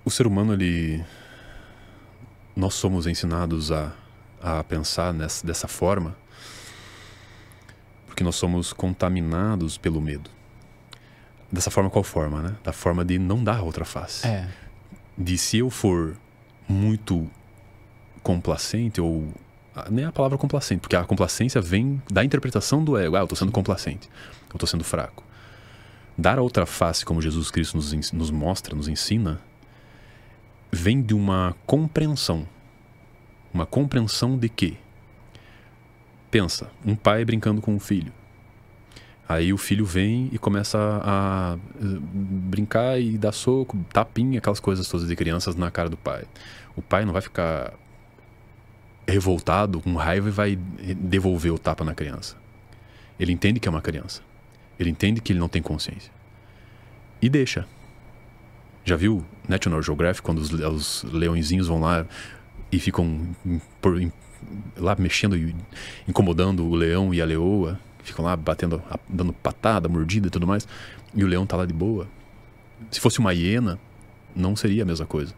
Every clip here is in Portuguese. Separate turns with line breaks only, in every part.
O ser humano, nós somos ensinados a pensar dessa forma porque nós somos contaminados pelo medo. Dessa forma, qual forma, né? Da forma de não dar outra face. De se eu for muito complacente, ou nem a palavra complacente, porque a complacência vem da interpretação do ego. Eu tô sendo complacente, eu tô sendo fraco. Dar a outra face, como Jesus Cristo nos mostra, nos ensina, vem de uma compreensão. Uma compreensão de quê? Pensa, um pai brincando com um filho. Aí o filho vem e começa a brincar e dar soco, tapinha, aquelas coisas todas de crianças na cara do pai. O pai não vai ficar revoltado, com raiva, e vai devolver o tapa na criança. Ele entende que é uma criança. Ele entende que ele não tem consciência. E deixa. Já viu National Geographic, quando os leõezinhos vão lá e ficam lá mexendo e incomodando o leão e a leoa? Ficam lá batendo, dando patada, mordida e tudo mais. E o leão tá lá de boa. Se fosse uma hiena, não seria a mesma coisa.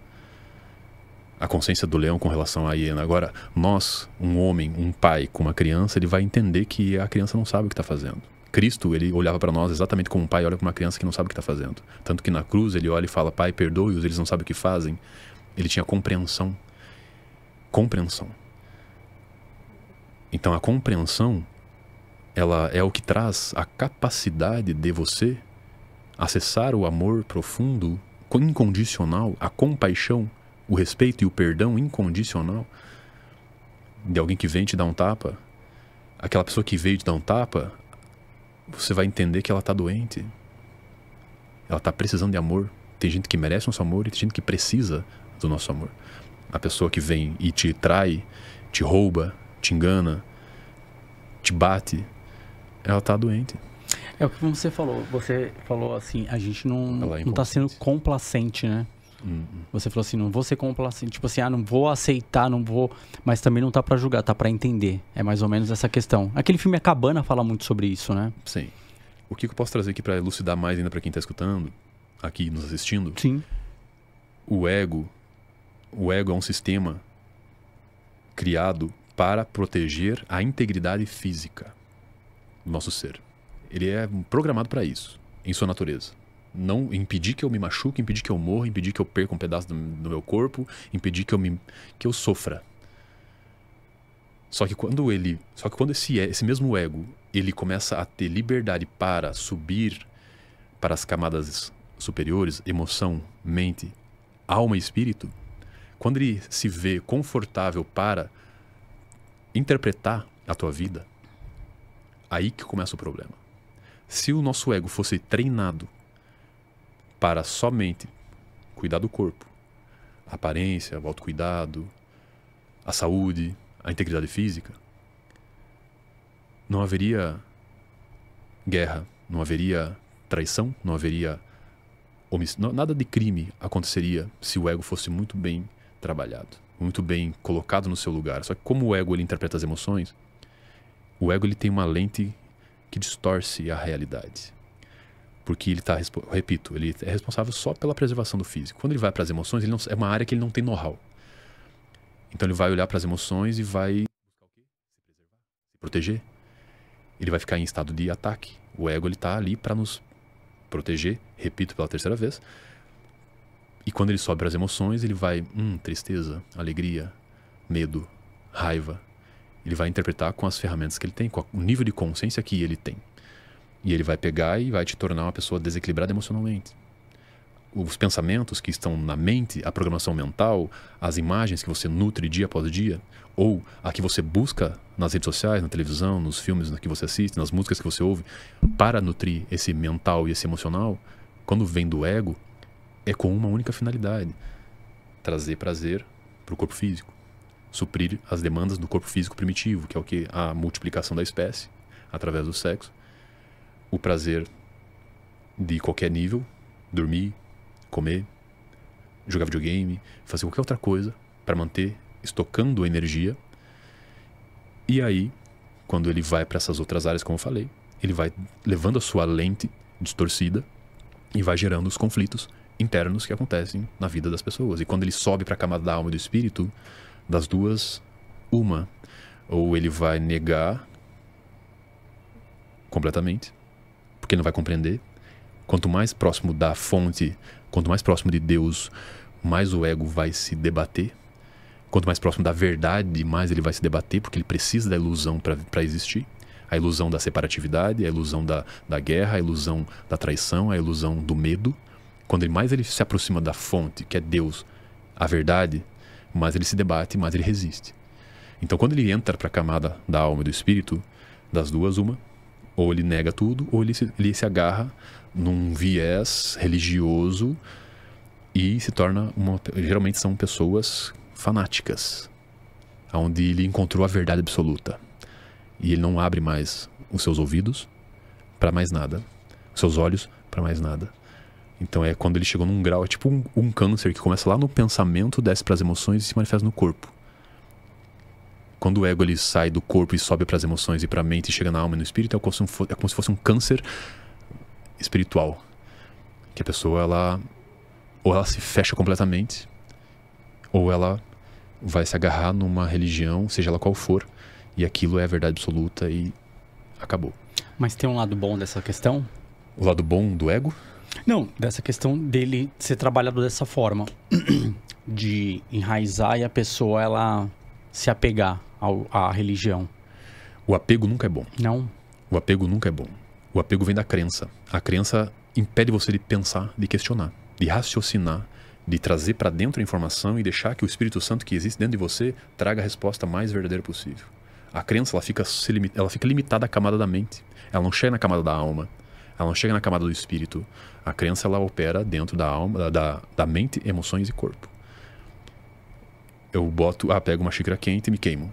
A consciência do leão com relação à hiena. Agora, nós, um homem, um pai com uma criança, ele vai entender que a criança não sabe o que está fazendo. Cristo, ele olhava para nós exatamente como um pai olha para uma criança que não sabe o que está fazendo. Tanto que na cruz ele olha e fala: Pai, perdoe-os, eles não sabem o que fazem. Ele tinha compreensão. Compreensão. Então a compreensão, ela é o que traz a capacidade de você acessar o amor profundo, incondicional, a compaixão, o respeito e o perdão incondicional de alguém que vem te dar um tapa. Aquela pessoa que veio te dar um tapa, você vai entender que ela está doente. Ela está precisando de amor. Tem gente que merece nosso amor e tem gente que precisa do nosso amor. A pessoa que vem e te trai, te rouba, te engana, te bate, ela está doente.
É o que você falou. Você falou assim, a gente não está sendo complacente, né? Você falou assim, não vou ser complacente. Tipo assim, não vou aceitar, não vou... Mas também não tá pra julgar, tá pra entender. É mais ou menos essa questão. Aquele filme A Cabana fala muito sobre isso, né?
Sim. O que eu posso trazer aqui pra elucidar mais ainda pra quem tá escutando, aqui nos assistindo?
Sim.
O ego é um sistema criado para proteger a integridade física do nosso ser. Ele é programado para isso, em sua natureza. Não impedir que eu me machuque, impedir que eu morra, impedir que eu perca um pedaço do meu corpo, impedir que eu sofra. Só que quando esse mesmo ego, ele começa a ter liberdade para subir para as camadas superiores, emoção, mente, alma e espírito, quando ele se vê confortável para interpretar a tua vida, aí que começa o problema. Se o nosso ego fosse treinado para somente cuidar do corpo, a aparência, o autocuidado, a saúde, a integridade física, não haveria guerra, não haveria traição, não haveria nada de crime aconteceria se o ego fosse muito bem trabalhado, muito bem colocado no seu lugar. Só que como o ego ele interpreta as emoções, o ego ele tem uma lente que distorce a realidade. Porque ele está, repito, ele é responsável só pela preservação do físico. Quando ele vai para as emoções, é uma área que ele não tem know-how. Então ele vai olhar para as emoções e vai se proteger. Ele vai ficar em estado de ataque. O ego ele está ali para nos proteger, repito pela terceira vez. E quando ele sobe para as emoções, ele vai, tristeza, alegria, medo, raiva. Ele vai interpretar com as ferramentas que ele tem, com o nível de consciência que ele tem. E ele vai pegar e vai te tornar uma pessoa desequilibrada emocionalmente. Os pensamentos que estão na mente, a programação mental, as imagens que você nutre dia após dia, ou a que você busca nas redes sociais, na televisão, nos filmes que você assiste, nas músicas que você ouve, para nutrir esse mental e esse emocional, quando vem do ego, é com uma única finalidade: trazer prazer para o corpo físico, suprir as demandas do corpo físico primitivo, que é o que? A multiplicação da espécie, através do sexo, o prazer de qualquer nível, dormir, comer, jogar videogame, fazer qualquer outra coisa para manter estocando energia. E aí, quando ele vai para essas outras áreas, como eu falei, ele vai levando a sua lente distorcida e vai gerando os conflitos internos que acontecem na vida das pessoas. E quando ele sobe para a camada da alma e do espírito, das duas, uma. Ou ele vai negar completamente, porque não vai compreender. Quanto mais próximo da fonte, quanto mais próximo de Deus, mais o ego vai se debater. Quanto mais próximo da verdade, mais ele vai se debater, porque ele precisa da ilusão para existir. A ilusão da separatividade, a ilusão da guerra, a ilusão da traição, a ilusão do medo. Quando mais ele se aproxima da fonte, que é Deus, a verdade, mais ele se debate, mais ele resiste. Então, quando ele entra para a camada da alma e do espírito, das duas, uma, ou ele nega tudo, ou ele se agarra num viés religioso e se torna geralmente são pessoas fanáticas, onde ele encontrou a verdade absoluta. E ele não abre mais os seus ouvidos para mais nada, os seus olhos para mais nada. Então é quando ele chegou num grau, é tipo um câncer que começa lá no pensamento, desce para as emoções e se manifesta no corpo. Quando o ego ele sai do corpo e sobe para as emoções e para a mente e chega na alma e no espírito, é como se fosse um câncer espiritual. Que a pessoa, ou ela se fecha completamente, ou ela vai se agarrar numa religião, seja ela qual for, e aquilo é a verdade absoluta e acabou.
Mas tem um lado bom dessa questão?
O lado bom do ego?
Não, dessa questão dele ser trabalhado dessa forma. De enraizar e a pessoa, ela se apegar à religião.
O apego nunca é bom.
Não?
O apego nunca é bom. O apego vem da crença. A crença impede você de pensar, de questionar, de raciocinar, de trazer para dentro a informação e deixar que o Espírito Santo que existe dentro de você traga a resposta mais verdadeira possível. A crença, ela fica limitada à camada da mente. Ela não chega na camada da alma. Ela não chega na camada do espírito. A crença, ela opera dentro da alma, da mente, emoções e corpo. Eu pego uma xícara quente e me queimo.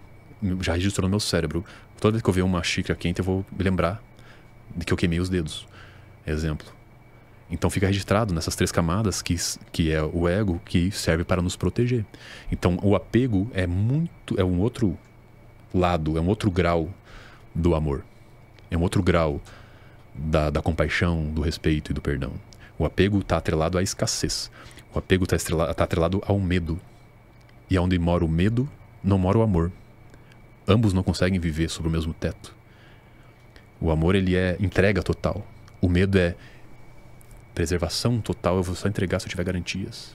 Já registrou no meu cérebro. Toda vez que eu ver uma xícara quente, eu vou me lembrar de que eu queimei os dedos. Exemplo. Então fica registrado nessas 3 camadas que é o ego, que serve para nos proteger. Então o apego é um outro lado, é um outro grau do amor. É um outro grau da compaixão, do respeito e do perdão. O apego está atrelado à escassez. O apego está atrelado ao medo. E onde mora o medo, não mora o amor. Ambos não conseguem viver sob o mesmo teto. O amor, ele é entrega total. O medo é preservação total. Eu vou só entregar se eu tiver garantias.